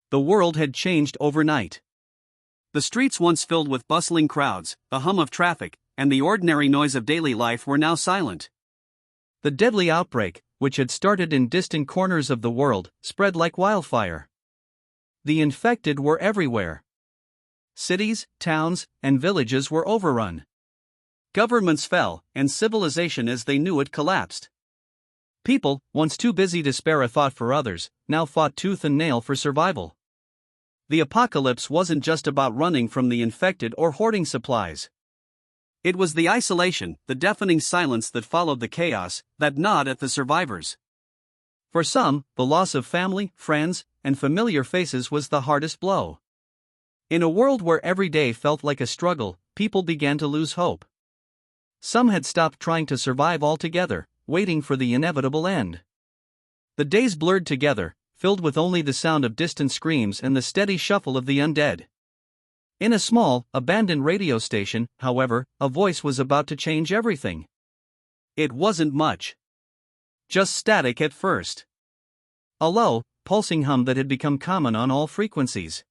The world had changed overnight. The streets once filled with bustling crowds, the hum of traffic, and the ordinary noise of daily life were now silent. The deadly outbreak, which had started in distant corners of the world, spread like wildfire. The infected were everywhere. Cities, towns, and villages were overrun. Governments fell, and civilization as they knew it collapsed. People, once too busy to spare a thought for others, now fought tooth and nail for survival. The apocalypse wasn't just about running from the infected or hoarding supplies. It was the isolation, the deafening silence that followed the chaos, that gnawed at the survivors. For some, the loss of family, friends, and familiar faces was the hardest blow. In a world where every day felt like a struggle, people began to lose hope. Some had stopped trying to survive altogether, waiting for the inevitable end. The days blurred together, filled with only the sound of distant screams and the steady shuffle of the undead. In a small, abandoned radio station, however, a voice was about to change everything. It wasn't much. Just static at first. A low, pulsing hum that had become common on all frequencies.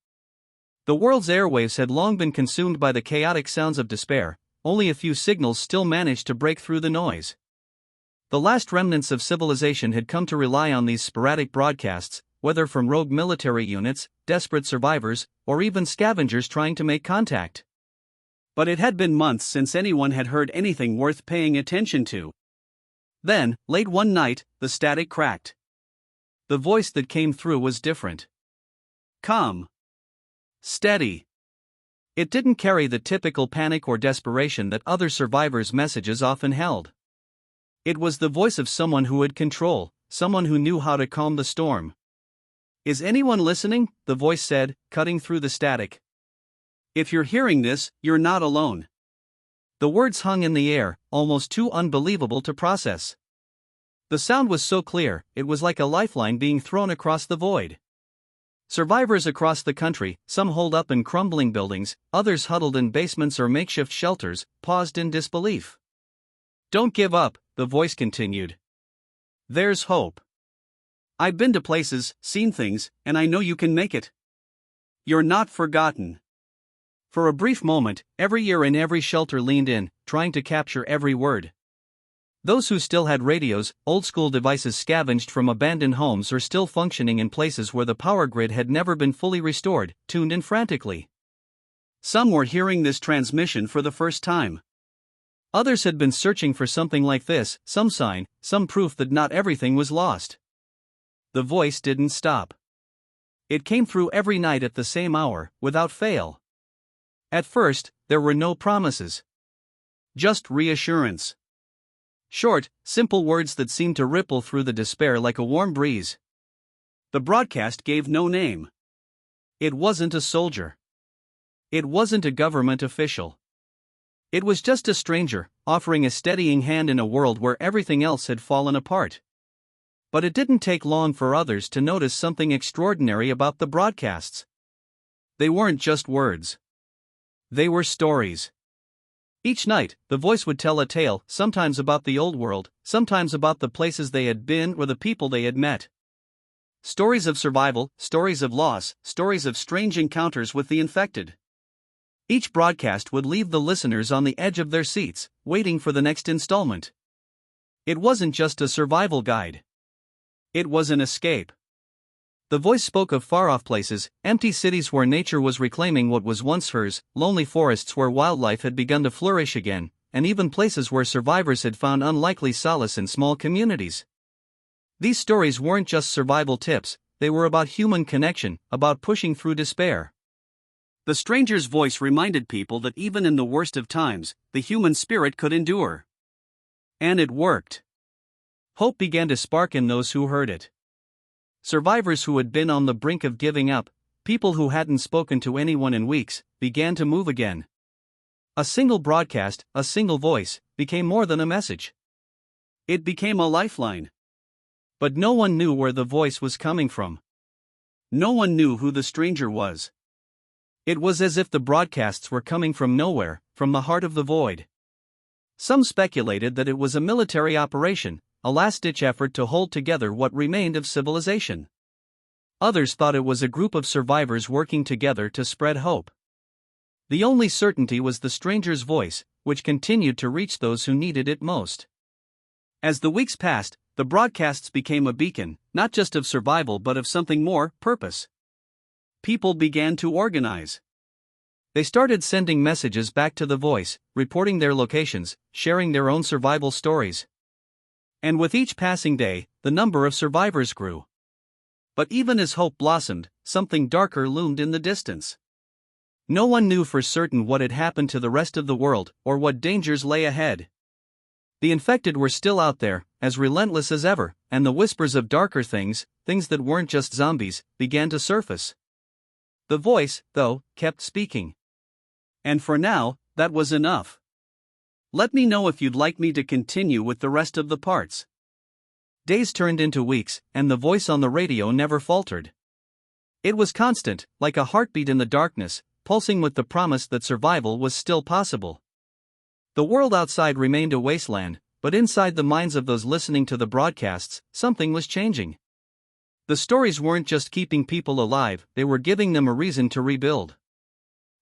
The world's airwaves had long been consumed by the chaotic sounds of despair, only a few signals still managed to break through the noise. The last remnants of civilization had come to rely on these sporadic broadcasts, whether from rogue military units, desperate survivors, or even scavengers trying to make contact. But it had been months since anyone had heard anything worth paying attention to. Then, late one night, the static cracked. The voice that came through was different. Calm. Steady. It didn't carry the typical panic or desperation that other survivors' messages often held. It was the voice of someone who had control, someone who knew how to calm the storm. "Is anyone listening?" the voice said, cutting through the static. "If you're hearing this, you're not alone." The words hung in the air, almost too unbelievable to process. The sound was so clear, it was like a lifeline being thrown across the void. Survivors across the country, some holed up in crumbling buildings, others huddled in basements or makeshift shelters, paused in disbelief. "Don't give up," the voice continued. "There's hope. I've been to places, seen things, and I know you can make it. You're not forgotten." For a brief moment, every ear in every shelter leaned in, trying to capture every word. Those who still had radios, old-school devices scavenged from abandoned homes or still functioning in places where the power grid had never been fully restored, tuned in frantically. Some were hearing this transmission for the first time. Others had been searching for something like this, some sign, some proof that not everything was lost. The voice didn't stop. It came through every night at the same hour, without fail. At first, there were no promises. Just reassurance. Short, simple words that seemed to ripple through the despair like a warm breeze. The broadcast gave no name. It wasn't a soldier. It wasn't a government official. It was just a stranger, offering a steadying hand in a world where everything else had fallen apart. But it didn't take long for others to notice something extraordinary about the broadcasts. They weren't just words. They were stories. Each night, the voice would tell a tale, sometimes about the old world, sometimes about the places they had been or the people they had met. Stories of survival, stories of loss, stories of strange encounters with the infected. Each broadcast would leave the listeners on the edge of their seats, waiting for the next installment. It wasn't just a survival guide. It was an escape. The voice spoke of far-off places, empty cities where nature was reclaiming what was once hers, lonely forests where wildlife had begun to flourish again, and even places where survivors had found unlikely solace in small communities. These stories weren't just survival tips, they were about human connection, about pushing through despair. The stranger's voice reminded people that even in the worst of times, the human spirit could endure. And it worked. Hope began to spark in those who heard it. Survivors who had been on the brink of giving up, people who hadn't spoken to anyone in weeks, began to move again. A single broadcast, a single voice, became more than a message. It became a lifeline. But no one knew where the voice was coming from. No one knew who the stranger was. It was as if the broadcasts were coming from nowhere, from the heart of the void. Some speculated that it was a military operation, a last-ditch effort to hold together what remained of civilization. Others thought it was a group of survivors working together to spread hope. The only certainty was the stranger's voice, which continued to reach those who needed it most. As the weeks passed, the broadcasts became a beacon, not just of survival but of something more, purpose. People began to organize. They started sending messages back to the voice, reporting their locations, sharing their own survival stories. And with each passing day, the number of survivors grew. But even as hope blossomed, something darker loomed in the distance. No one knew for certain what had happened to the rest of the world, or what dangers lay ahead. The infected were still out there, as relentless as ever, and the whispers of darker things, things that weren't just zombies, began to surface. The voice, though, kept speaking. And for now, that was enough. Let me know if you'd like me to continue with the rest of the parts. Days turned into weeks, and the voice on the radio never faltered. It was constant, like a heartbeat in the darkness, pulsing with the promise that survival was still possible. The world outside remained a wasteland, but inside the minds of those listening to the broadcasts, something was changing. The stories weren't just keeping people alive, they were giving them a reason to rebuild.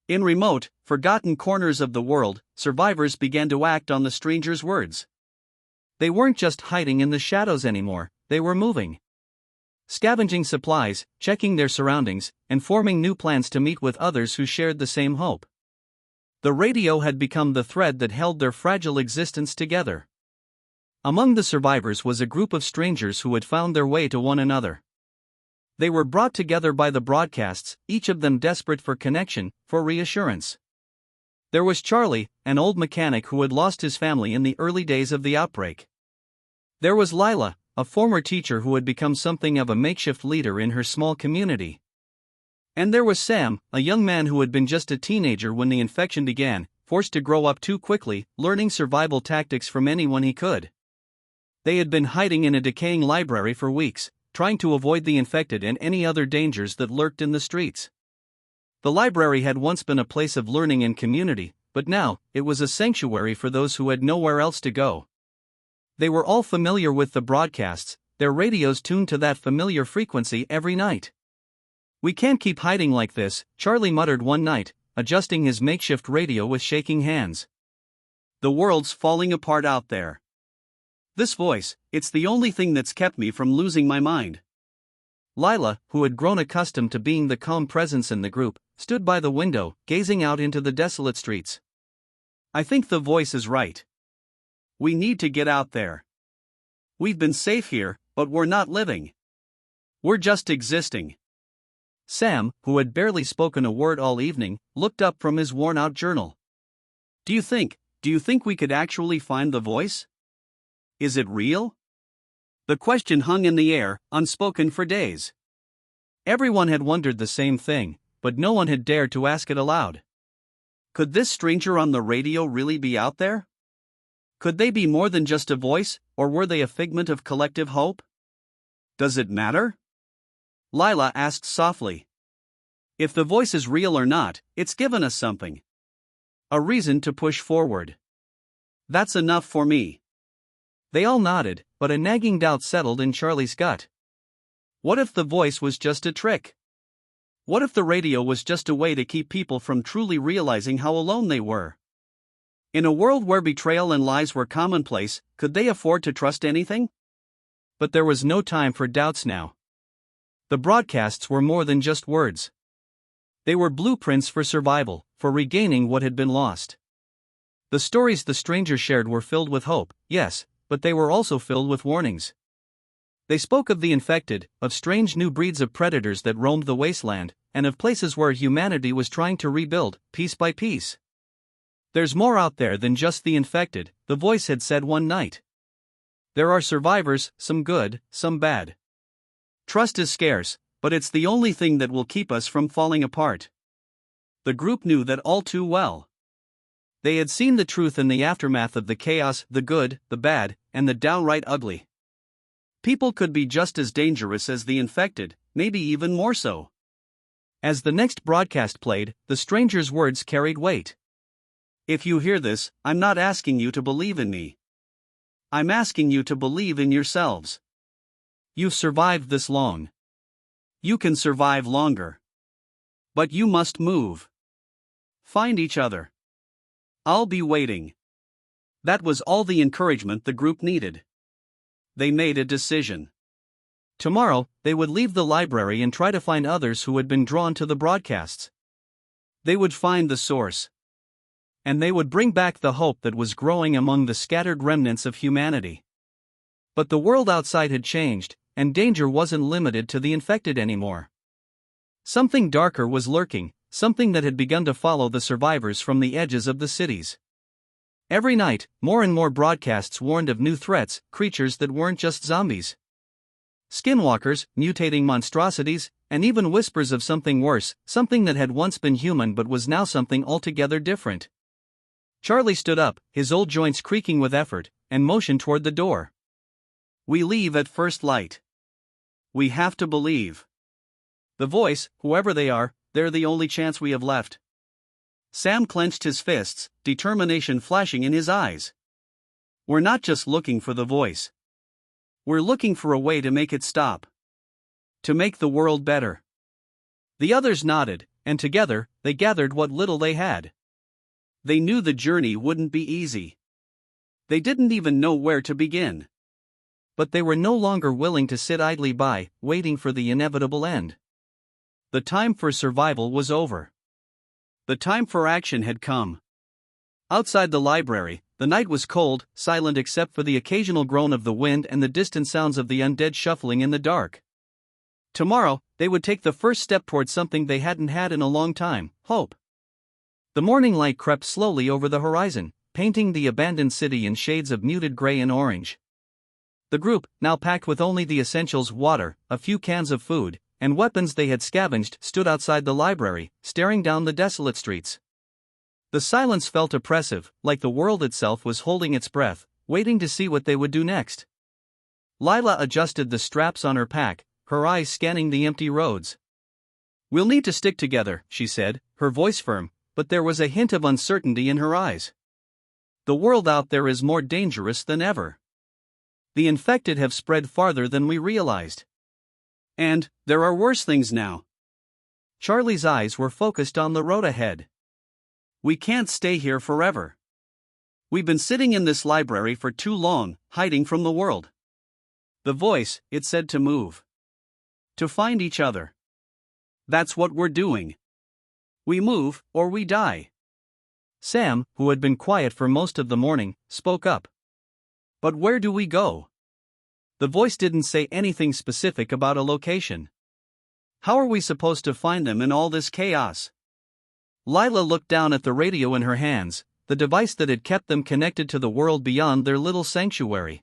In remote, forgotten corners of the world, survivors began to act on the stranger's words. They weren't just hiding in the shadows anymore, they were moving. Scavenging supplies, checking their surroundings, and forming new plans to meet with others who shared the same hope. The radio had become the thread that held their fragile existence together. Among the survivors was a group of strangers who had found their way to one another. They were brought together by the broadcasts, each of them desperate for connection, for reassurance. There was Charlie, an old mechanic who had lost his family in the early days of the outbreak. There was Lila, a former teacher who had become something of a makeshift leader in her small community. And there was Sam, a young man who had been just a teenager when the infection began, forced to grow up too quickly, learning survival tactics from anyone he could. They had been hiding in a decaying library for weeks, trying to avoid the infected and any other dangers that lurked in the streets. The library had once been a place of learning and community, but now, it was a sanctuary for those who had nowhere else to go. They were all familiar with the broadcasts, their radios tuned to that familiar frequency every night. "We can't keep hiding like this," Charlie muttered one night, adjusting his makeshift radio with shaking hands. "The world's falling apart out there. This voice, it's the only thing that's kept me from losing my mind." Lila, who had grown accustomed to being the calm presence in the group, stood by the window, gazing out into the desolate streets. "I think the voice is right. We need to get out there. We've been safe here, but we're not living. We're just existing." Sam, who had barely spoken a word all evening, looked up from his worn-out journal. Do you think we could actually find the voice? Is it real?" The question hung in the air, unspoken for days. Everyone had wondered the same thing, but no one had dared to ask it aloud. Could this stranger on the radio really be out there? Could they be more than just a voice, or were they a figment of collective hope? "Does it matter?" Lila asked softly. "If the voice is real or not, it's given us something. A reason to push forward. That's enough for me." They all nodded, but a nagging doubt settled in Charlie's gut. What if the voice was just a trick? What if the radio was just a way to keep people from truly realizing how alone they were? In a world where betrayal and lies were commonplace, could they afford to trust anything? But there was no time for doubts now. The broadcasts were more than just words. They were blueprints for survival, for regaining what had been lost. The stories the stranger shared were filled with hope, yes, but they were also filled with warnings. They spoke of the infected, of strange new breeds of predators that roamed the wasteland, and of places where humanity was trying to rebuild, piece by piece. "There's more out there than just the infected," the voice had said one night. "There are survivors, some good, some bad. Trust is scarce, but it's the only thing that will keep us from falling apart." The group knew that all too well. They had seen the truth in the aftermath of the chaos, the good, the bad, and the downright ugly. People could be just as dangerous as the infected, maybe even more so. As the next broadcast played, the stranger's words carried weight. "If you hear this, I'm not asking you to believe in me. I'm asking you to believe in yourselves. You've survived this long. You can survive longer. But you must move. Find each other. I'll be waiting. That was all the encouragement the group needed. They made a decision. Tomorrow, they would leave the library and try to find others who had been drawn to the broadcasts. They would find the source. And they would bring back the hope that was growing among the scattered remnants of humanity. But the world outside had changed, and danger wasn't limited to the infected anymore. Something darker was lurking, something that had begun to follow the survivors from the edges of the cities. Every night, more and more broadcasts warned of new threats, creatures that weren't just zombies. Skinwalkers, mutating monstrosities, and even whispers of something worse, something that had once been human but was now something altogether different. Charlie stood up, his old joints creaking with effort, and motioned toward the door. We leave at first light. We have to believe. The voice, whoever they are, they're the only chance we have left. Sam clenched his fists, determination flashing in his eyes. We're not just looking for the voice. We're looking for a way to make it stop. To make the world better. The others nodded, and together, they gathered what little they had. They knew the journey wouldn't be easy. They didn't even know where to begin. But they were no longer willing to sit idly by, waiting for the inevitable end. The time for survival was over. The time for action had come. Outside the library, the night was cold, silent except for the occasional groan of the wind and the distant sounds of the undead shuffling in the dark. Tomorrow, they would take the first step toward something they hadn't had in a long time, hope. The morning light crept slowly over the horizon, painting the abandoned city in shades of muted gray and orange. The group, now packed with only the essentials: water, a few cans of food, and weapons they had scavenged, stood outside the library, staring down the desolate streets. The silence felt oppressive, like the world itself was holding its breath, waiting to see what they would do next. Lila adjusted the straps on her pack, her eyes scanning the empty roads. "We'll need to stick together," she said, her voice firm, but there was a hint of uncertainty in her eyes. "The world out there is more dangerous than ever. The infected have spread farther than we realized. And there are worse things now." Charlie's eyes were focused on the road ahead. "We can't stay here forever. We've been sitting in this library for too long, hiding from the world." The voice, it said, to move. To find each other. That's what we're doing. We move, or we die. Sam, who had been quiet for most of the morning, spoke up. "But where do we go?" The voice didn't say anything specific about a location. "How are we supposed to find them in all this chaos?" Lila looked down at the radio in her hands, the device that had kept them connected to the world beyond their little sanctuary.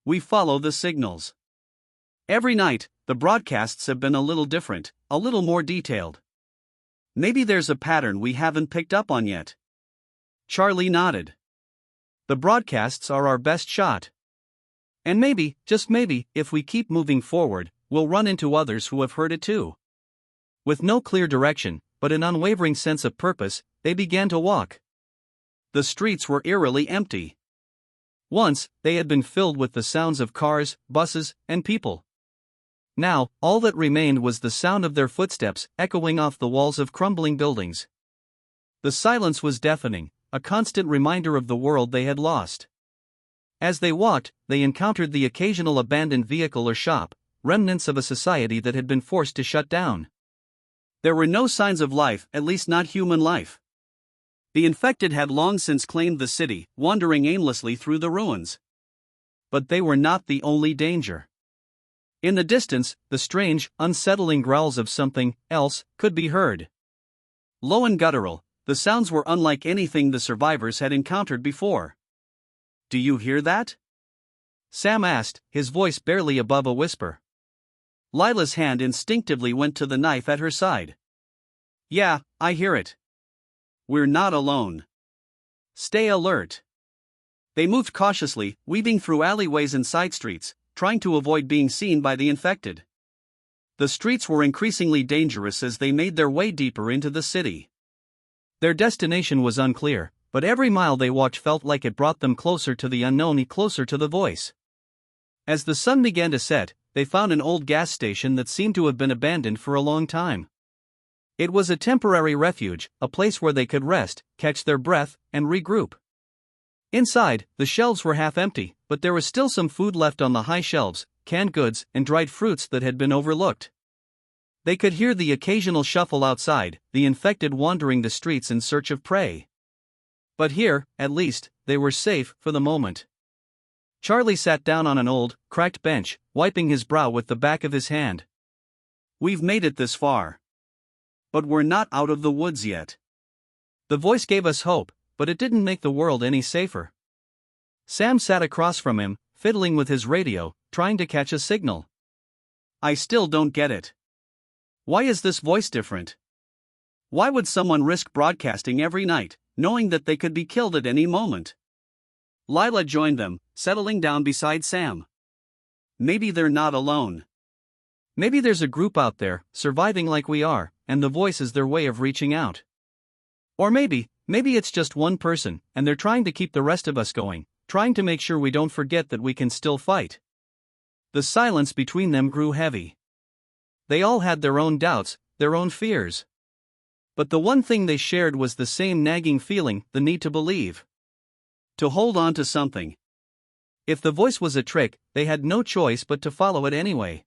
"We follow the signals. Every night, the broadcasts have been a little different, a little more detailed. Maybe there's a pattern we haven't picked up on yet." Charlie nodded. "The broadcasts are our best shot. And maybe, just maybe, if we keep moving forward, we'll run into others who have heard it too." With no clear direction, but an unwavering sense of purpose, they began to walk. The streets were eerily empty. Once, they had been filled with the sounds of cars, buses, and people. Now, all that remained was the sound of their footsteps, echoing off the walls of crumbling buildings. The silence was deafening, a constant reminder of the world they had lost. As they walked, they encountered the occasional abandoned vehicle or shop, remnants of a society that had been forced to shut down. There were no signs of life, at least not human life. The infected had long since claimed the city, wandering aimlessly through the ruins. But they were not the only danger. In the distance, the strange, unsettling growls of something else could be heard. Low and guttural, the sounds were unlike anything the survivors had encountered before. "Do you hear that?" Sam asked, his voice barely above a whisper. Lila's hand instinctively went to the knife at her side. "Yeah, I hear it. We're not alone. Stay alert." They moved cautiously, weaving through alleyways and side streets, trying to avoid being seen by the infected. The streets were increasingly dangerous as they made their way deeper into the city. Their destination was unclear, but every mile they walked felt like it brought them closer to the unknown, closer to the voice. As the sun began to set, they found an old gas station that seemed to have been abandoned for a long time. It was a temporary refuge, a place where they could rest, catch their breath, and regroup. Inside, the shelves were half empty, but there was still some food left on the high shelves, canned goods and dried fruits that had been overlooked. They could hear the occasional shuffle outside, the infected wandering the streets in search of prey. But here, at least, they were safe for the moment. Charlie sat down on an old, cracked bench, wiping his brow with the back of his hand. "We've made it this far. But we're not out of the woods yet." The voice gave us hope, but it didn't make the world any safer. Sam sat across from him, fiddling with his radio, trying to catch a signal. "I still don't get it. Why is this voice different? Why would someone risk broadcasting every night, knowing that they could be killed at any moment?" Lila joined them, settling down beside Sam. "Maybe they're not alone. Maybe there's a group out there, surviving like we are, and the voice is their way of reaching out. Or maybe it's just one person, and they're trying to keep the rest of us going, trying to make sure we don't forget that we can still fight." The silence between them grew heavy. They all had their own doubts, their own fears. But the one thing they shared was the same nagging feeling, the need to believe. To hold on to something. If the voice was a trick, they had no choice but to follow it anyway.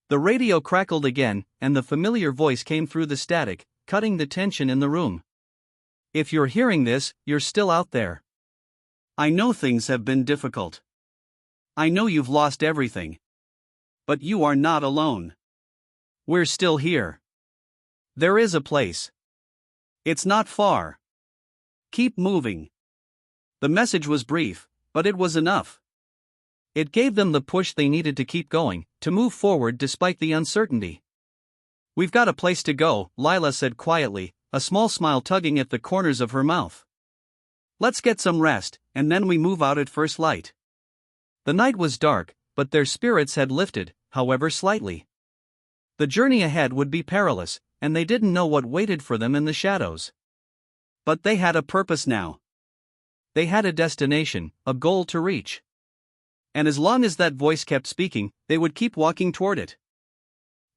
The radio crackled again, and the familiar voice came through the static, cutting the tension in the room. "If you're hearing this, you're still out there. I know things have been difficult. I know you've lost everything. But you are not alone. We're still here. There is a place. It's not far. Keep moving." The message was brief, but it was enough. It gave them the push they needed to keep going, to move forward despite the uncertainty. "We've got a place to go," Lila said quietly, a small smile tugging at the corners of her mouth. "Let's get some rest, and then we move out at first light." The night was dark, but their spirits had lifted, however slightly. The journey ahead would be perilous, and they didn't know what waited for them in the shadows. But they had a purpose now. They had a destination, a goal to reach. And as long as that voice kept speaking, they would keep walking toward it.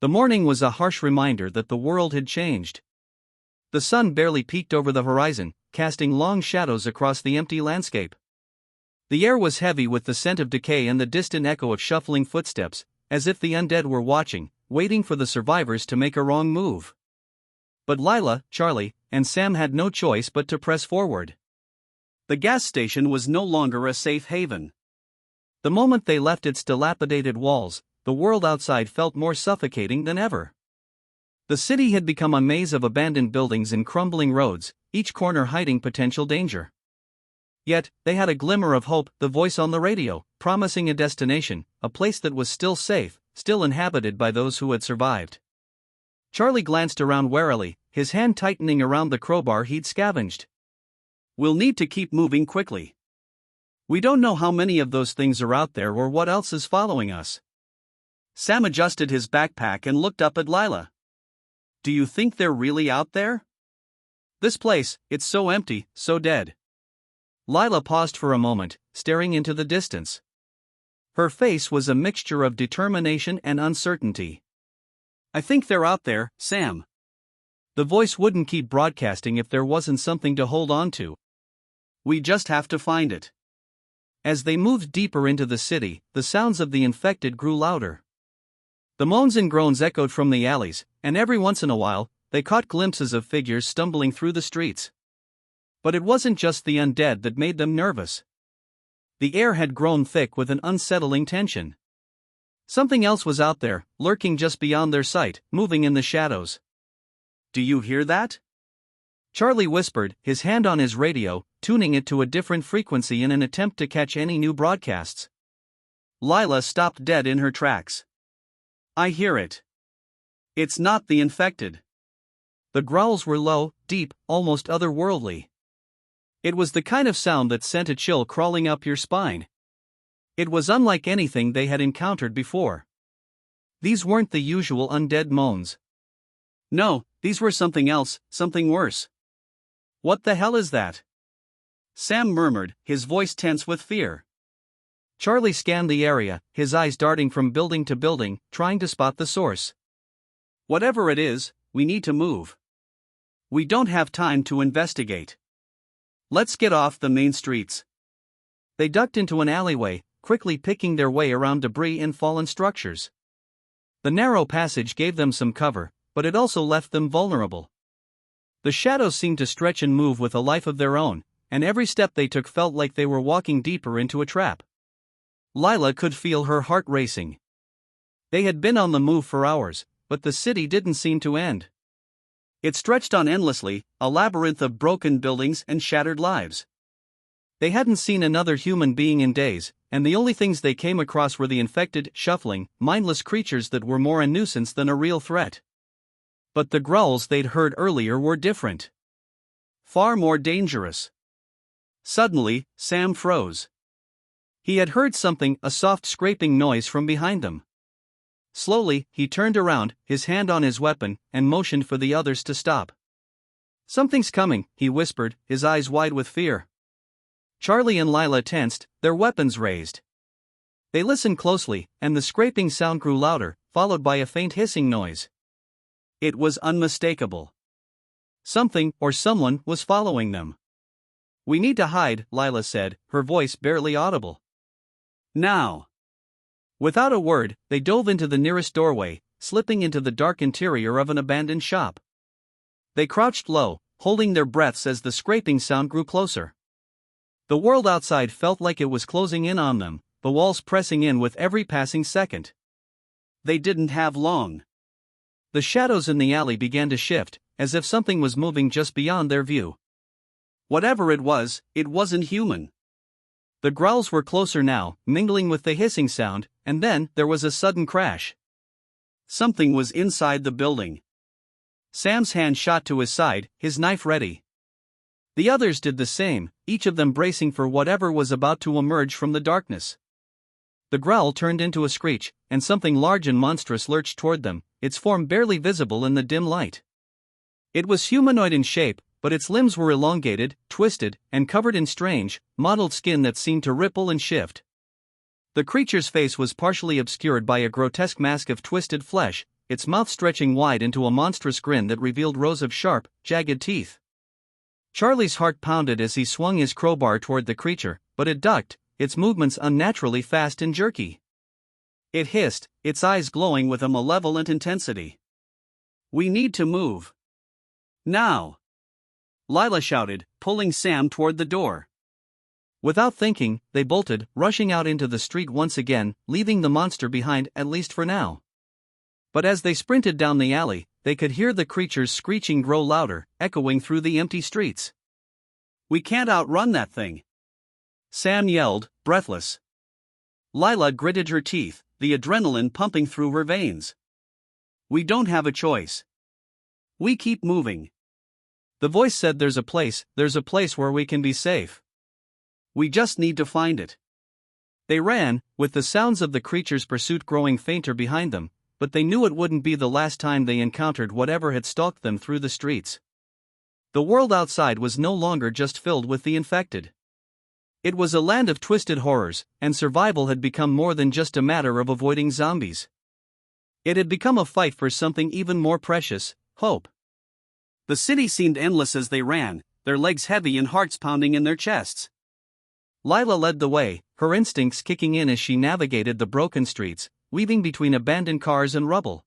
The morning was a harsh reminder that the world had changed. The sun barely peeked over the horizon, casting long shadows across the empty landscape. The air was heavy with the scent of decay and the distant echo of shuffling footsteps, as if the undead were watching, waiting for the survivors to make a wrong move. But Lila, Charlie, and Sam had no choice but to press forward. The gas station was no longer a safe haven. The moment they left its dilapidated walls, the world outside felt more suffocating than ever. The city had become a maze of abandoned buildings and crumbling roads, each corner hiding potential danger. Yet, they had a glimmer of hope, the voice on the radio, promising a destination, a place that was still safe, still inhabited by those who had survived. Charlie glanced around warily, his hand tightening around the crowbar he'd scavenged. "We'll need to keep moving quickly. We don't know how many of those things are out there or what else is following us." Sam adjusted his backpack and looked up at Lila. "Do you think they're really out there? This place, it's so empty, so dead." Lila paused for a moment, staring into the distance. Her face was a mixture of determination and uncertainty. "I think they're out there, Sam. The voice wouldn't keep broadcasting if there wasn't something to hold on to. We just have to find it." As they moved deeper into the city, the sounds of the infected grew louder. The moans and groans echoed from the alleys, and every once in a while, they caught glimpses of figures stumbling through the streets. But it wasn't just the undead that made them nervous. The air had grown thick with an unsettling tension. Something else was out there, lurking just beyond their sight, moving in the shadows. "Do you hear that?" Charlie whispered, his hand on his radio, tuning it to a different frequency in an attempt to catch any new broadcasts. Lila stopped dead in her tracks. "I hear it. It's not the infected." The growls were low, deep, almost otherworldly. It was the kind of sound that sent a chill crawling up your spine. It was unlike anything they had encountered before. These weren't the usual undead moans. No, these were something else, something worse. "What the hell is that?" Sam murmured, his voice tense with fear. Charlie scanned the area, his eyes darting from building to building, trying to spot the source. Whatever it is, we need to move. We don't have time to investigate. Let's get off the main streets. They ducked into an alleyway, quickly picking their way around debris and fallen structures. The narrow passage gave them some cover, but it also left them vulnerable. The shadows seemed to stretch and move with a life of their own, and every step they took felt like they were walking deeper into a trap. Lila could feel her heart racing. They had been on the move for hours, but the city didn't seem to end. It stretched on endlessly, a labyrinth of broken buildings and shattered lives. They hadn't seen another human being in days, and the only things they came across were the infected, shuffling, mindless creatures that were more a nuisance than a real threat. But the growls they'd heard earlier were different. Far more dangerous. Suddenly, Sam froze. He had heard something, a soft scraping noise from behind them. Slowly, he turned around, his hand on his weapon, and motioned for the others to stop. "Something's coming," he whispered, his eyes wide with fear. Charlie and Lila tensed, their weapons raised. They listened closely, and the scraping sound grew louder, followed by a faint hissing noise. It was unmistakable. Something, or someone, was following them. "We need to hide," Lila said, her voice barely audible. "Now." Without a word, they dove into the nearest doorway, slipping into the dark interior of an abandoned shop. They crouched low, holding their breaths as the scraping sound grew closer. The world outside felt like it was closing in on them, the walls pressing in with every passing second. They didn't have long. The shadows in the alley began to shift, as if something was moving just beyond their view. Whatever it wasn't human. The growls were closer now, mingling with the hissing sound, and then there was a sudden crash. Something was inside the building. Sam's hand shot to his side, his knife ready. The others did the same, each of them bracing for whatever was about to emerge from the darkness. The growl turned into a screech, and something large and monstrous lurched toward them, its form barely visible in the dim light. It was humanoid in shape, but its limbs were elongated, twisted, and covered in strange, mottled skin that seemed to ripple and shift. The creature's face was partially obscured by a grotesque mask of twisted flesh, its mouth stretching wide into a monstrous grin that revealed rows of sharp, jagged teeth. Charlie's heart pounded as he swung his crowbar toward the creature, but it ducked, its movements unnaturally fast and jerky. It hissed, its eyes glowing with a malevolent intensity. "We need to move. Now!" Lila shouted, pulling Sam toward the door. Without thinking, they bolted, rushing out into the street once again, leaving the monster behind, at least for now. But as they sprinted down the alley, they could hear the creature's screeching grow louder, echoing through the empty streets. "We can't outrun that thing!" Sam yelled, breathless. Lila gritted her teeth, the adrenaline pumping through her veins. "We don't have a choice. We keep moving." The voice said, there's a place where we can be safe. We just need to find it." They ran, with the sounds of the creature's pursuit growing fainter behind them, but they knew it wouldn't be the last time they encountered whatever had stalked them through the streets. The world outside was no longer just filled with the infected. It was a land of twisted horrors, and survival had become more than just a matter of avoiding zombies. It had become a fight for something even more precious, hope. The city seemed endless as they ran, their legs heavy and hearts pounding in their chests. Lila led the way, her instincts kicking in as she navigated the broken streets, weaving between abandoned cars and rubble.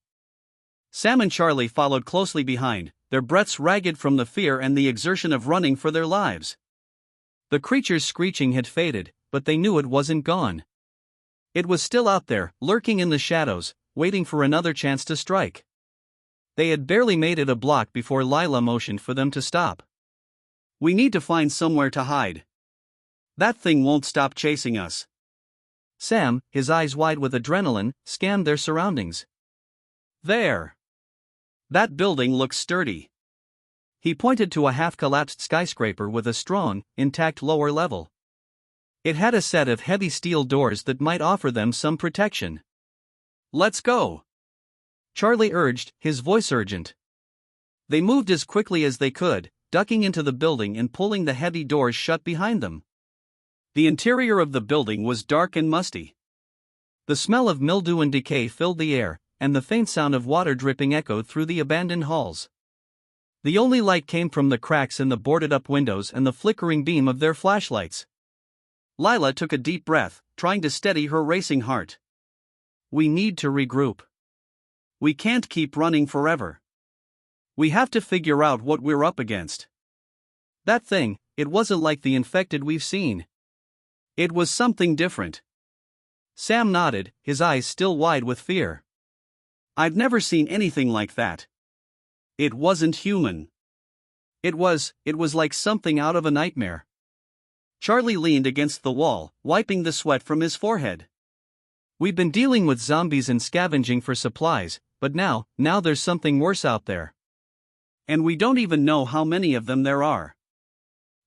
Sam and Charlie followed closely behind, their breaths ragged from the fear and the exertion of running for their lives. The creature's screeching had faded, but they knew it wasn't gone. It was still out there, lurking in the shadows, waiting for another chance to strike. They had barely made it a block before Lila motioned for them to stop. "We need to find somewhere to hide. That thing won't stop chasing us." Sam, his eyes wide with adrenaline, scanned their surroundings. "There. That building looks sturdy." He pointed to a half-collapsed skyscraper with a strong, intact lower level. It had a set of heavy steel doors that might offer them some protection. "Let's go," Charlie urged, his voice urgent. They moved as quickly as they could, ducking into the building and pulling the heavy doors shut behind them. The interior of the building was dark and musty. The smell of mildew and decay filled the air, and the faint sound of water dripping echoed through the abandoned halls. The only light came from the cracks in the boarded-up windows and the flickering beam of their flashlights. Lila took a deep breath, trying to steady her racing heart. We need to regroup. We can't keep running forever. We have to figure out what we're up against. That thing, it wasn't like the infected we've seen. It was something different. Sam nodded, his eyes still wide with fear. I've never seen anything like that. It wasn't human. It was like something out of a nightmare. Charlie leaned against the wall, wiping the sweat from his forehead. We've been dealing with zombies and scavenging for supplies, but now there's something worse out there. And we don't even know how many of them there are.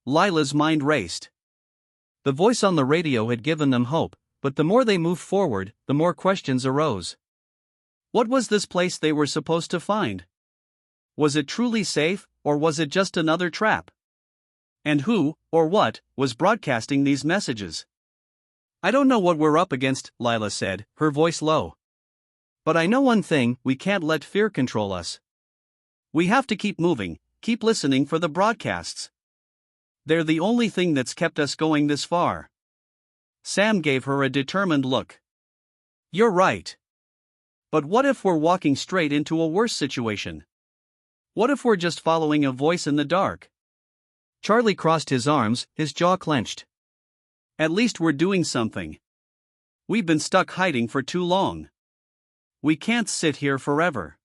Lila's mind raced. The voice on the radio had given them hope, but the more they moved forward, the more questions arose. What was this place they were supposed to find? Was it truly safe, or was it just another trap? And who, or what, was broadcasting these messages? I don't know what we're up against, Lila said, her voice low. But I know one thing, we can't let fear control us. We have to keep moving, keep listening for the broadcasts. They're the only thing that's kept us going this far. Sam gave her a determined look. You're right. But what if we're walking straight into a worse situation? What if we're just following a voice in the dark? Charlie crossed his arms, his jaw clenched. At least we're doing something. We've been stuck hiding for too long. We can't sit here forever.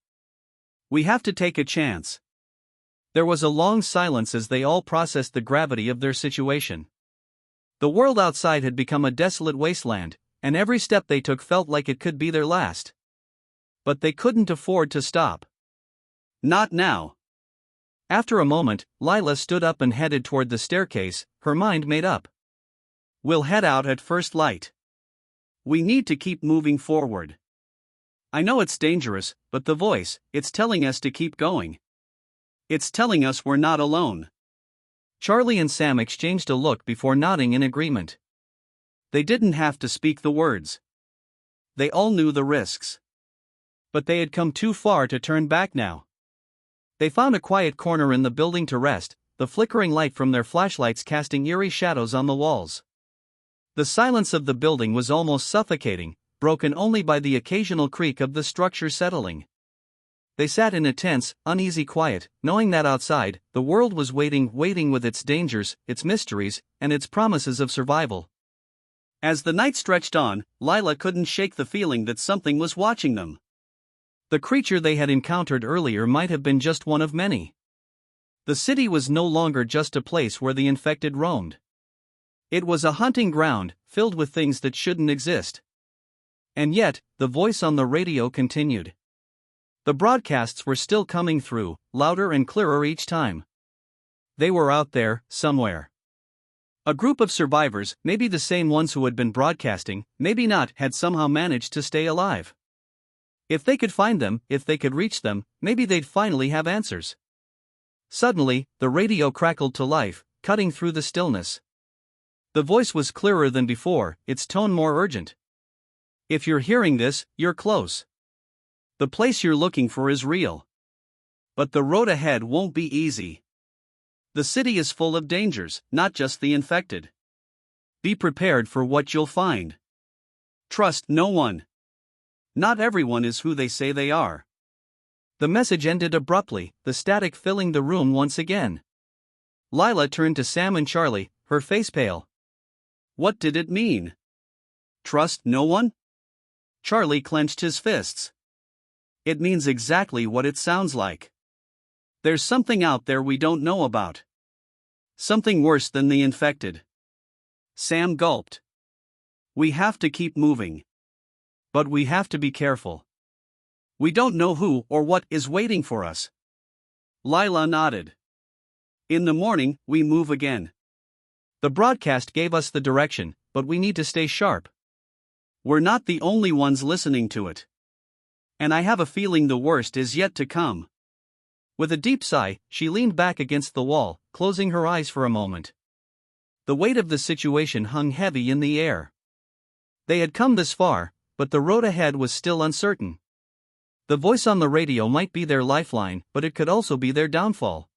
We have to take a chance. There was a long silence as they all processed the gravity of their situation. The world outside had become a desolate wasteland, and every step they took felt like it could be their last. But they couldn't afford to stop. Not now. After a moment, Lila stood up and headed toward the staircase, her mind made up. We'll head out at first light. We need to keep moving forward. I know it's dangerous, but the voice, it's telling us to keep going. It's telling us we're not alone. Charlie and Sam exchanged a look before nodding in agreement. They didn't have to speak the words. They all knew the risks. But they had come too far to turn back now. They found a quiet corner in the building to rest, the flickering light from their flashlights casting eerie shadows on the walls. The silence of the building was almost suffocating, broken only by the occasional creak of the structure settling. They sat in a tense, uneasy quiet, knowing that outside, the world was waiting with its dangers, its mysteries, and its promises of survival. As the night stretched on, Lila couldn't shake the feeling that something was watching them. The creature they had encountered earlier might have been just one of many. The city was no longer just a place where the infected roamed. It was a hunting ground, filled with things that shouldn't exist. And yet, the voice on the radio continued. The broadcasts were still coming through, louder and clearer each time. They were out there, somewhere. A group of survivors, maybe the same ones who had been broadcasting, maybe not, had somehow managed to stay alive. If they could find them, if they could reach them, maybe they'd finally have answers. Suddenly, the radio crackled to life, cutting through the stillness. The voice was clearer than before, its tone more urgent. If you're hearing this, you're close. The place you're looking for is real. But the road ahead won't be easy. The city is full of dangers, not just the infected. Be prepared for what you'll find. Trust no one. Not everyone is who they say they are. The message ended abruptly, the static filling the room once again. Lila turned to Sam and Charlie, her face pale. What did it mean? Trust no one? Charlie clenched his fists. It means exactly what it sounds like. There's something out there we don't know about. Something worse than the infected. Sam gulped. We have to keep moving. But we have to be careful. We don't know who or what is waiting for us. Lila nodded. In the morning, we move again. The broadcast gave us the direction, but we need to stay sharp. We're not the only ones listening to it. And I have a feeling the worst is yet to come. With a deep sigh, she leaned back against the wall, closing her eyes for a moment. The weight of the situation hung heavy in the air. They had come this far, but the road ahead was still uncertain. The voice on the radio might be their lifeline, but it could also be their downfall.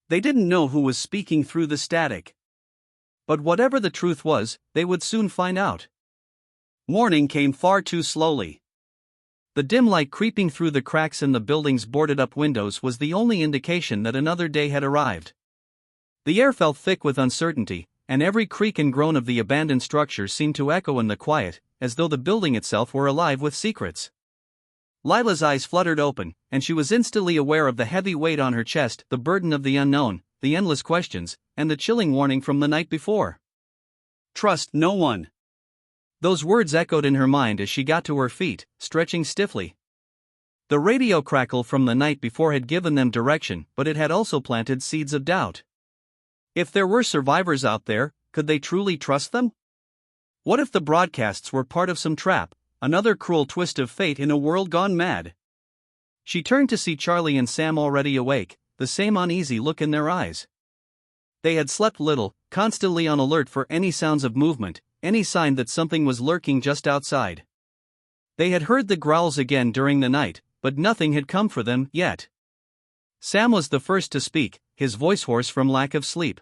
They didn't know who was speaking through the static. But whatever the truth was, they would soon find out. Morning came far too slowly. The dim light creeping through the cracks in the building's boarded-up windows was the only indication that another day had arrived. The air felt thick with uncertainty, and every creak and groan of the abandoned structure seemed to echo in the quiet, as though the building itself were alive with secrets. Lila's eyes fluttered open, and she was instantly aware of the heavy weight on her chest, the burden of the unknown, the endless questions, and the chilling warning from the night before. Trust no one. Those words echoed in her mind as she got to her feet, stretching stiffly. The radio crackle from the night before had given them direction, but it had also planted seeds of doubt. If there were survivors out there, could they truly trust them? What if the broadcasts were part of some trap, another cruel twist of fate in a world gone mad? She turned to see Charlie and Sam already awake, the same uneasy look in their eyes. They had slept little, constantly on alert for any sounds of movement, any sign that something was lurking just outside. They had heard the growls again during the night, but nothing had come for them yet. Sam was the first to speak, his voice hoarse from lack of sleep.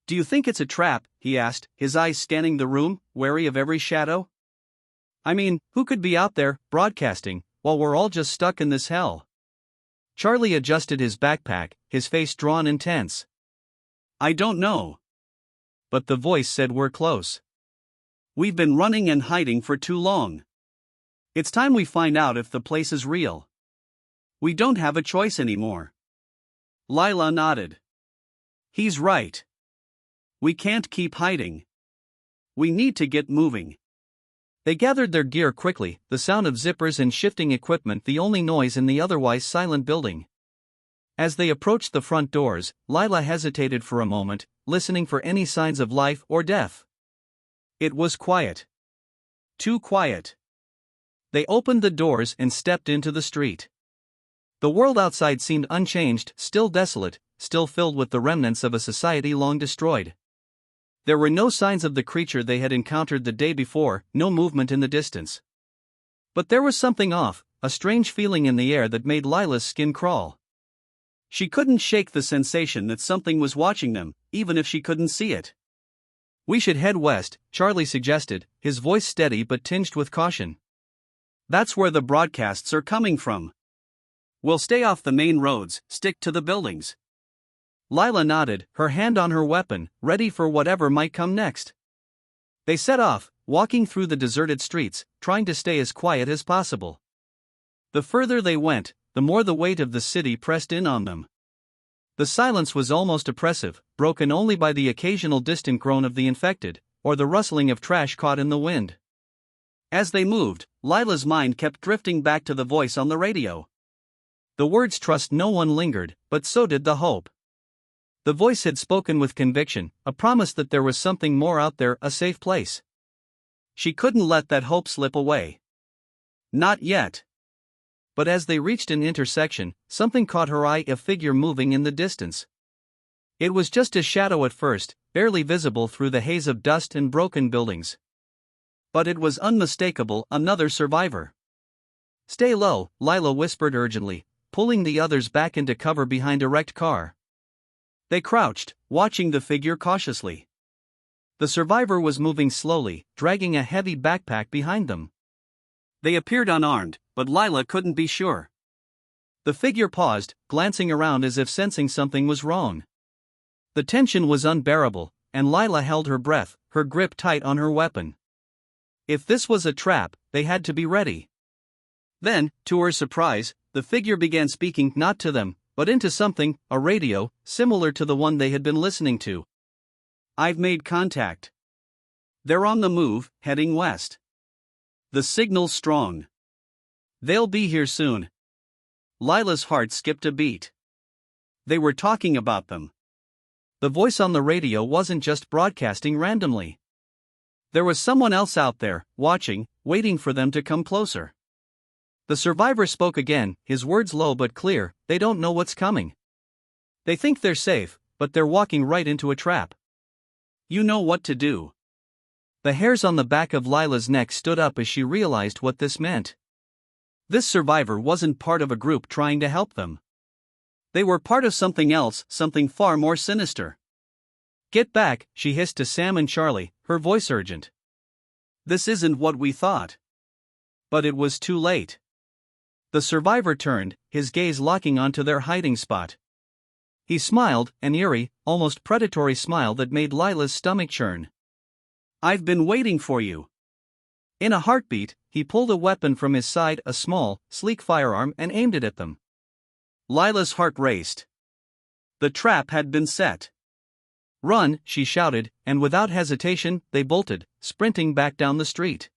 "Do you think it's a trap?" he asked, his eyes scanning the room, wary of every shadow. "I mean, who could be out there, broadcasting, while we're all just stuck in this hell?" Charlie adjusted his backpack, his face drawn and tense. "I don't know. But the voice said we're close. We've been running and hiding for too long. It's time we find out if the place is real. We don't have a choice anymore." Lila nodded. "He's right. We can't keep hiding. We need to get moving." They gathered their gear quickly, the sound of zippers and shifting equipment the only noise in the otherwise silent building. As they approached the front doors, Lila hesitated for a moment, listening for any signs of life or death. It was quiet. Too quiet. They opened the doors and stepped into the street. The world outside seemed unchanged, still desolate, still filled with the remnants of a society long destroyed. There were no signs of the creature they had encountered the day before, no movement in the distance. But there was something off, a strange feeling in the air that made Lila's skin crawl. She couldn't shake the sensation that something was watching them, even if she couldn't see it. "We should head west," Charlie suggested, his voice steady but tinged with caution. "That's where the broadcasts are coming from. We'll stay off the main roads, stick to the buildings." Lila nodded, her hand on her weapon, ready for whatever might come next. They set off, walking through the deserted streets, trying to stay as quiet as possible. The further they went, the more the weight of the city pressed in on them. The silence was almost oppressive, broken only by the occasional distant groan of the infected, or the rustling of trash caught in the wind. As they moved, Lila's mind kept drifting back to the voice on the radio. The words "trust no one" lingered, but so did the hope. The voice had spoken with conviction, a promise that there was something more out there, a safe place. She couldn't let that hope slip away. Not yet. But as they reached an intersection, something caught her eye, a figure moving in the distance. It was just a shadow at first, barely visible through the haze of dust and broken buildings. But it was unmistakable, another survivor. "Stay low," Lila whispered urgently, pulling the others back into cover behind a wrecked car. They crouched, watching the figure cautiously. The survivor was moving slowly, dragging a heavy backpack behind them. They appeared unarmed, but Lila couldn't be sure. The figure paused, glancing around as if sensing something was wrong. The tension was unbearable, and Lila held her breath, her grip tight on her weapon. If this was a trap, they had to be ready. Then, to her surprise, the figure began speaking not to them, but into something, a radio, similar to the one they had been listening to. "I've made contact. They're on the move, heading west. The signal's strong. They'll be here soon." Lila's heart skipped a beat. They were talking about them. The voice on the radio wasn't just broadcasting randomly. There was someone else out there, watching, waiting for them to come closer. The survivor spoke again, his words low but clear. "They don't know what's coming. They think they're safe, but they're walking right into a trap. You know what to do. The hairs on the back of Lila's neck stood up as she realized what this meant. This survivor wasn't part of a group trying to help them. They were part of something else, something far more sinister. Get back, she hissed to Sam and Charlie, her voice urgent. This isn't what we thought. But it was too late. The survivor turned, his gaze locking onto their hiding spot. He smiled, an eerie, almost predatory smile that made Lila's stomach churn. I've been waiting for you. In a heartbeat, he pulled a weapon from his side, a small, sleek firearm, and aimed it at them. Lila's heart raced. The trap had been set. Run, she shouted, and without hesitation, they bolted, sprinting back down the street.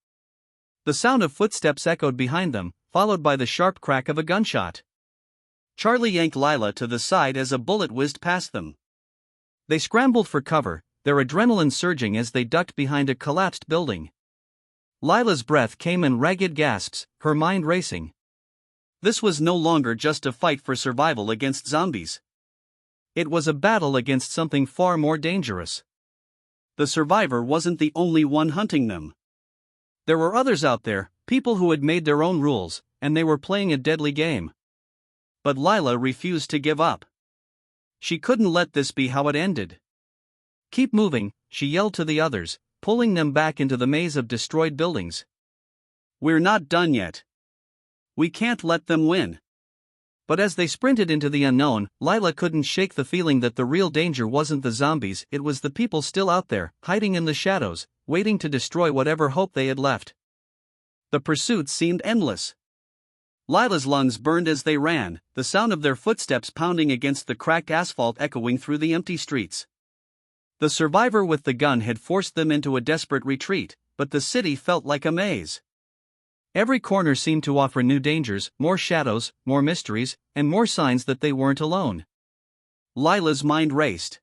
The sound of footsteps echoed behind them, followed by the sharp crack of a gunshot. Charlie yanked Lila to the side as a bullet whizzed past them. They scrambled for cover, their adrenaline surging as they ducked behind a collapsed building. Lila's breath came in ragged gasps, her mind racing. This was no longer just a fight for survival against zombies. It was a battle against something far more dangerous. The survivor wasn't the only one hunting them. There were others out there, people who had made their own rules, and they were playing a deadly game. But Lila refused to give up. She couldn't let this be how it ended. Keep moving, she yelled to the others, pulling them back into the maze of destroyed buildings. We're not done yet. We can't let them win. But as they sprinted into the unknown, Lila couldn't shake the feeling that the real danger wasn't the zombies, it was the people still out there, hiding in the shadows, waiting to destroy whatever hope they had left. The pursuit seemed endless. Lila's lungs burned as they ran, the sound of their footsteps pounding against the cracked asphalt echoing through the empty streets. The survivor with the gun had forced them into a desperate retreat, but the city felt like a maze. Every corner seemed to offer new dangers, more shadows, more mysteries, and more signs that they weren't alone. Lila's mind raced.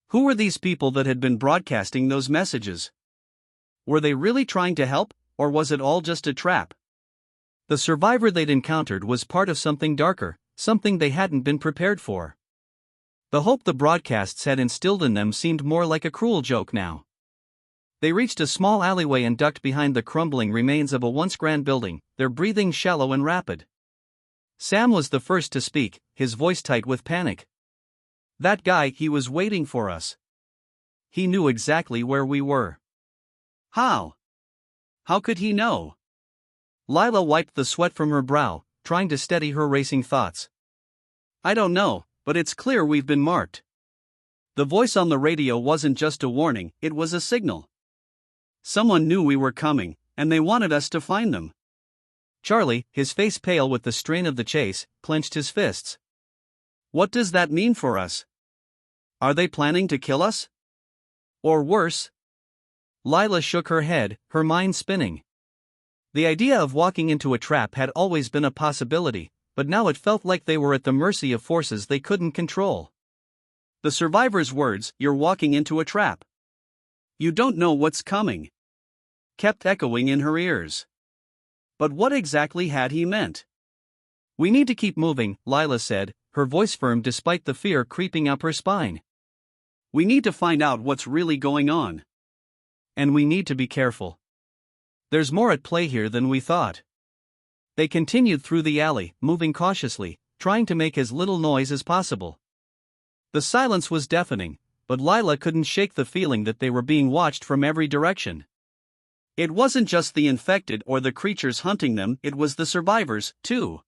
Who were these people that had been broadcasting those messages? Were they really trying to help, or was it all just a trap? The survivor they'd encountered was part of something darker, something they hadn't been prepared for. The hope the broadcasts had instilled in them seemed more like a cruel joke now. They reached a small alleyway and ducked behind the crumbling remains of a once grand building, their breathing shallow and rapid. Sam was the first to speak, his voice tight with panic. That guy, he was waiting for us. He knew exactly where we were. How? How could he know? Lila wiped the sweat from her brow, trying to steady her racing thoughts. I don't know, but it's clear we've been marked. The voice on the radio wasn't just a warning, it was a signal. Someone knew we were coming, and they wanted us to find them. Charlie, his face pale with the strain of the chase, clenched his fists. What does that mean for us? Are they planning to kill us? Or worse? Lila shook her head, her mind spinning. The idea of walking into a trap had always been a possibility, but now it felt like they were at the mercy of forces they couldn't control. The survivor's words, "You're walking into a trap. You don't know what's coming," kept echoing in her ears. But what exactly had he meant? We need to keep moving, Lila said, her voice firm despite the fear creeping up her spine. We need to find out what's really going on. And we need to be careful. There's more at play here than we thought. They continued through the alley, moving cautiously, trying to make as little noise as possible. The silence was deafening, but Lila couldn't shake the feeling that they were being watched from every direction. It wasn't just the infected or the creatures hunting them, it was the survivors, too.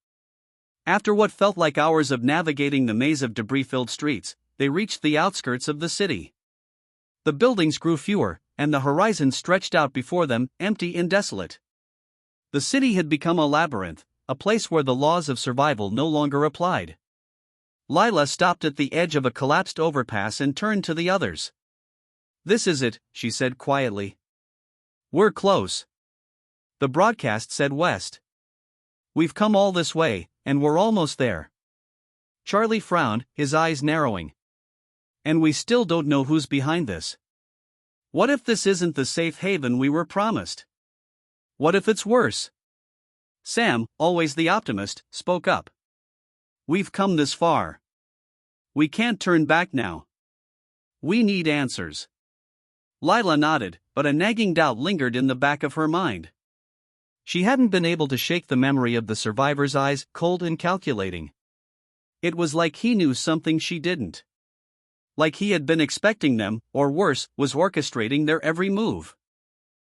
After what felt like hours of navigating the maze of debris-filled streets, they reached the outskirts of the city. The buildings grew fewer, and the horizon stretched out before them, empty and desolate. The city had become a labyrinth, a place where the laws of survival no longer applied. Lila stopped at the edge of a collapsed overpass and turned to the others. This is it, she said quietly. We're close. The broadcast said west. We've come all this way, and we're almost there. Charlie frowned, his eyes narrowing. And we still don't know who's behind this. What if this isn't the safe haven we were promised? What if it's worse? Sam, always the optimist, spoke up. We've come this far. We can't turn back now. We need answers. Lila nodded, but a nagging doubt lingered in the back of her mind. She hadn't been able to shake the memory of the survivor's eyes, cold and calculating. It was like he knew something she didn't. Like he had been expecting them, or worse, was orchestrating their every move.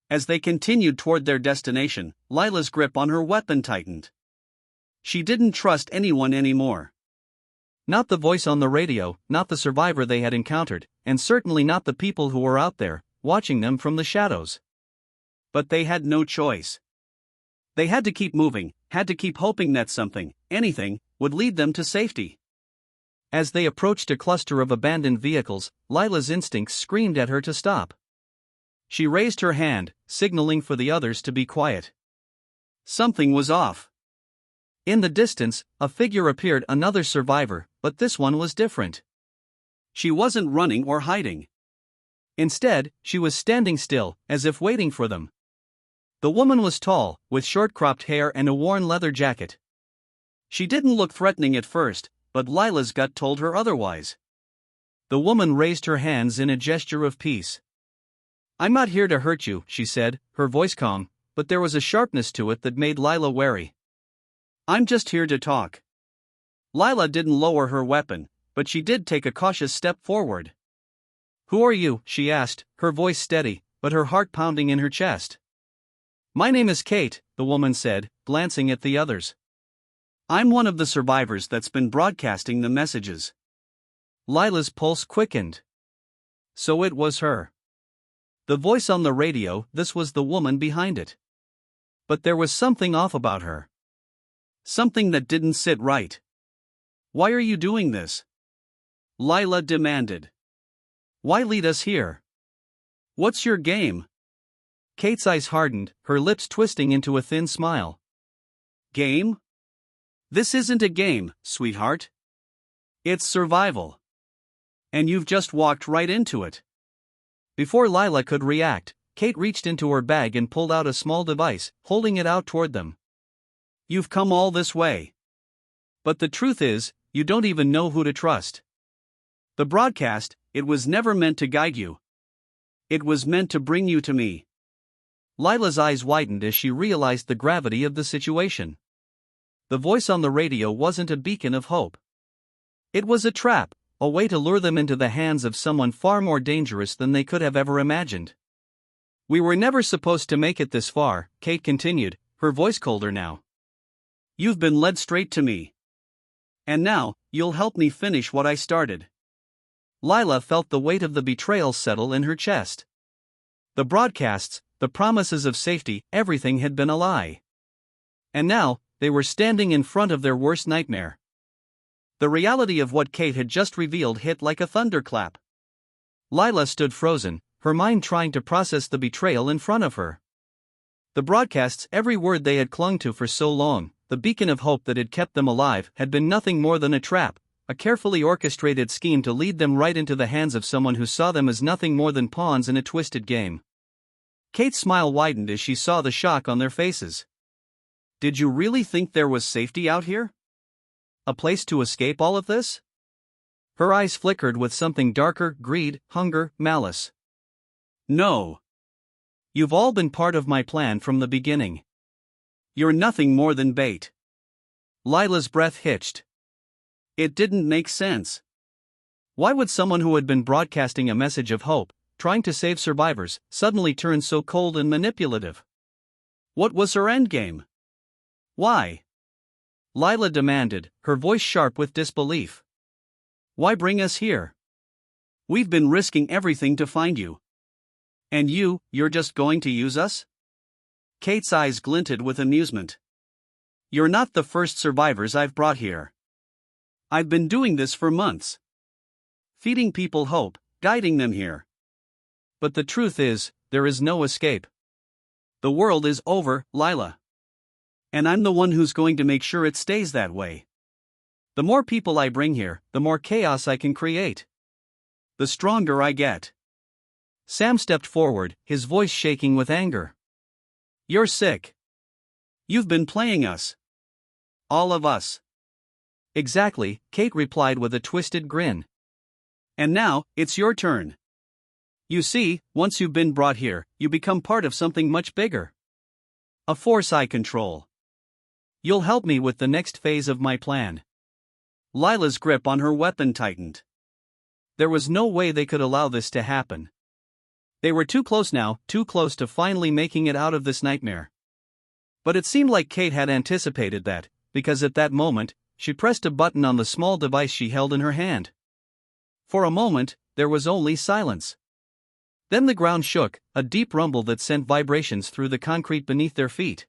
As they continued toward their destination, Lila's grip on her weapon tightened. She didn't trust anyone anymore. Not the voice on the radio, not the survivor they had encountered, and certainly not the people who were out there, watching them from the shadows. But they had no choice. They had to keep moving, had to keep hoping that something, anything, would lead them to safety. As they approached a cluster of abandoned vehicles, Lila's instincts screamed at her to stop. She raised her hand, signaling for the others to be quiet. Something was off. In the distance, a figure appeared, another survivor, but this one was different. She wasn't running or hiding. Instead, she was standing still, as if waiting for them. The woman was tall, with short-cropped hair and a worn leather jacket. She didn't look threatening at first, but Lila's gut told her otherwise. The woman raised her hands in a gesture of peace. "I'm not here to hurt you," she said, her voice calm, but there was a sharpness to it that made Lila wary. "I'm just here to talk." Lila didn't lower her weapon, but she did take a cautious step forward. "Who are you?" she asked, her voice steady, but her heart pounding in her chest. "My name is Kate," the woman said, glancing at the others. "I'm one of the survivors that's been broadcasting the messages." Lila's pulse quickened. So it was her. The voice on the radio, this was the woman behind it. But there was something off about her. Something that didn't sit right. "Why are you doing this?" Lila demanded. "Why lead us here? What's your game?" Kate's eyes hardened, her lips twisting into a thin smile. "Game? This isn't a game, sweetheart. It's survival. And you've just walked right into it." Before Lila could react, Kate reached into her bag and pulled out a small device, holding it out toward them. "You've come all this way. But the truth is, you don't even know who to trust. The broadcast, it was never meant to guide you. It was meant to bring you to me." Lila's eyes widened as she realized the gravity of the situation. The voice on the radio wasn't a beacon of hope. It was a trap, a way to lure them into the hands of someone far more dangerous than they could have ever imagined. "We were never supposed to make it this far," Kate continued, her voice colder now. "You've been led straight to me. And now, you'll help me finish what I started." Lila felt the weight of the betrayal settle in her chest. The broadcasts, the promises of safety, everything had been a lie. And now, they were standing in front of their worst nightmare. The reality of what Kate had just revealed hit like a thunderclap. Lila stood frozen, her mind trying to process the betrayal in front of her. The broadcasts, every word they had clung to for so long, the beacon of hope that had kept them alive, had been nothing more than a trap, a carefully orchestrated scheme to lead them right into the hands of someone who saw them as nothing more than pawns in a twisted game. Kate's smile widened as she saw the shock on their faces. "Did you really think there was safety out here? A place to escape all of this?" Her eyes flickered with something darker, greed, hunger, malice. "No. You've all been part of my plan from the beginning. You're nothing more than bait." Lila's breath hitched. It didn't make sense. Why would someone who had been broadcasting a message of hope, trying to save survivors, suddenly turn so cold and manipulative? What was her endgame? Why? Lila demanded, her voice sharp with disbelief. "Why bring us here? We've been risking everything to find you. And you're just going to use us?" Kate's eyes glinted with amusement. "You're not the first survivors I've brought here. I've been doing this for months. Feeding people hope, guiding them here. But the truth is, there is no escape. The world is over, Lila. And I'm the one who's going to make sure it stays that way. The more people I bring here, the more chaos I can create. The stronger I get." Sam stepped forward, his voice shaking with anger. "You're sick. You've been playing us. All of us." "Exactly," Kate replied with a twisted grin. "And now, it's your turn. You see, once you've been brought here, you become part of something much bigger. A force I control. You'll help me with the next phase of my plan. Lila's grip on her weapon tightened. There was no way they could allow this to happen. They were too close now, too close to finally making it out of this nightmare. But it seemed like Kate had anticipated that, because at that moment, she pressed a button on the small device she held in her hand. For a moment, there was only silence. Then the ground shook, a deep rumble that sent vibrations through the concrete beneath their feet.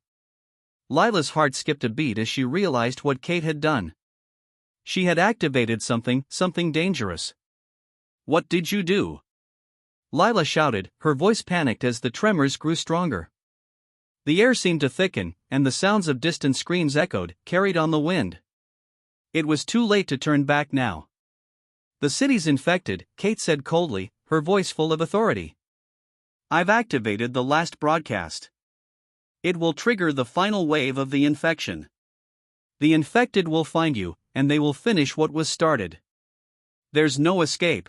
Lila's heart skipped a beat as she realized what Kate had done. She had activated something dangerous. What did you do? Lila shouted, her voice panicked as the tremors grew stronger. The air seemed to thicken, and the sounds of distant screams echoed, carried on the wind. It was too late to turn back now. The city's infected, Kate said coldly, her voice full of authority. I've activated the last broadcast. It will trigger the final wave of the infection. The infected will find you, and they will finish what was started. There's no escape.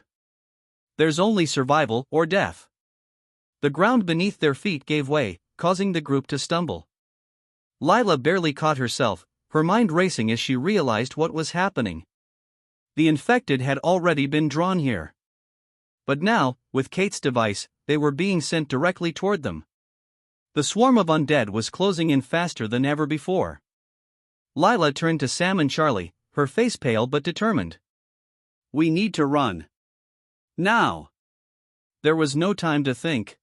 There's only survival or death. The ground beneath their feet gave way, causing the group to stumble. Lila barely caught herself, her mind racing as she realized what was happening. The infected had already been drawn here. But now, with Kate's device, they were being sent directly toward them. The swarm of undead was closing in faster than ever before. Lila turned to Sam and Charlie, her face pale but determined. We need to run. Now. There was no time to think.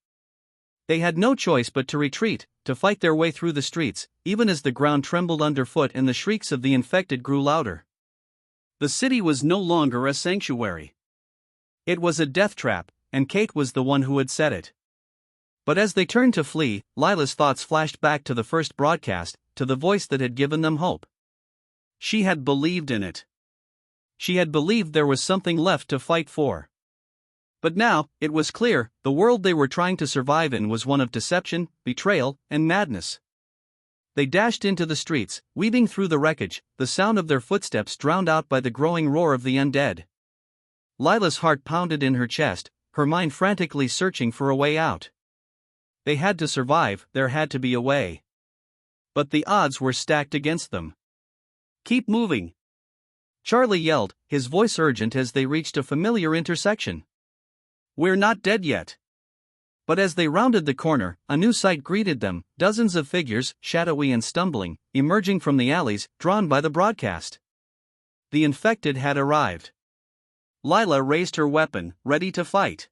They had no choice but to retreat, to fight their way through the streets, even as the ground trembled underfoot and the shrieks of the infected grew louder. The city was no longer a sanctuary. It was a death trap, and Kate was the one who had set it. But as they turned to flee, Lila's thoughts flashed back to the first broadcast, to the voice that had given them hope. She had believed in it. She had believed there was something left to fight for. But now, it was clear, the world they were trying to survive in was one of deception, betrayal, and madness. They dashed into the streets, weaving through the wreckage, the sound of their footsteps drowned out by the growing roar of the undead. Lila's heart pounded in her chest, her mind frantically searching for a way out. They had to survive, there had to be a way. But the odds were stacked against them. Keep moving! Charlie yelled, his voice urgent as they reached a familiar intersection. We're not dead yet. But as they rounded the corner, a new sight greeted them, dozens of figures, shadowy and stumbling, emerging from the alleys, drawn by the broadcast. The infected had arrived. Lila raised her weapon, ready to fight.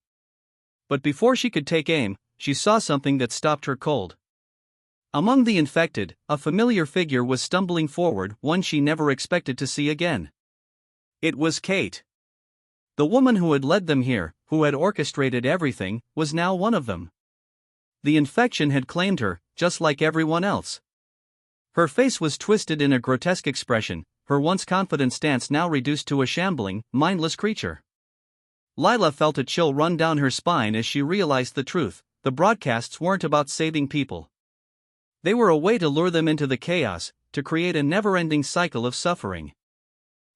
But before she could take aim, she saw something that stopped her cold. Among the infected, a familiar figure was stumbling forward, one she never expected to see again. It was Kate. The woman who had led them here, who had orchestrated everything, was now one of them. The infection had claimed her, just like everyone else. Her face was twisted in a grotesque expression, her once confident stance now reduced to a shambling, mindless creature. Lila felt a chill run down her spine as she realized the truth, the broadcasts weren't about saving people. They were a way to lure them into the chaos, to create a never-ending cycle of suffering.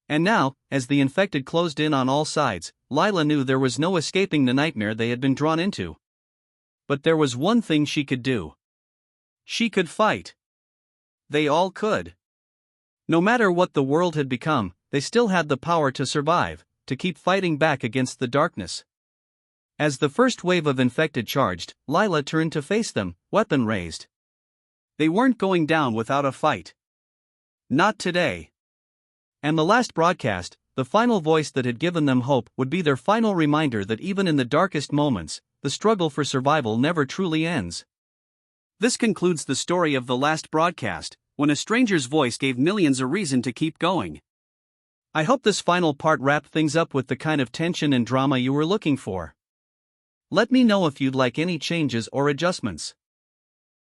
And now, as the infected closed in on all sides, Lila knew there was no escaping the nightmare they had been drawn into. But there was one thing she could do. She could fight. They all could. No matter what the world had become, they still had the power to survive, to keep fighting back against the darkness. As the first wave of infected charged, Lila turned to face them, weapon raised. They weren't going down without a fight. Not today. And the last broadcast, the final voice that had given them hope, would be their final reminder that even in the darkest moments, the struggle for survival never truly ends. This concludes the story of the last broadcast, when a stranger's voice gave millions a reason to keep going. I hope this final part wrapped things up with the kind of tension and drama you were looking for. Let me know if you'd like any changes or adjustments.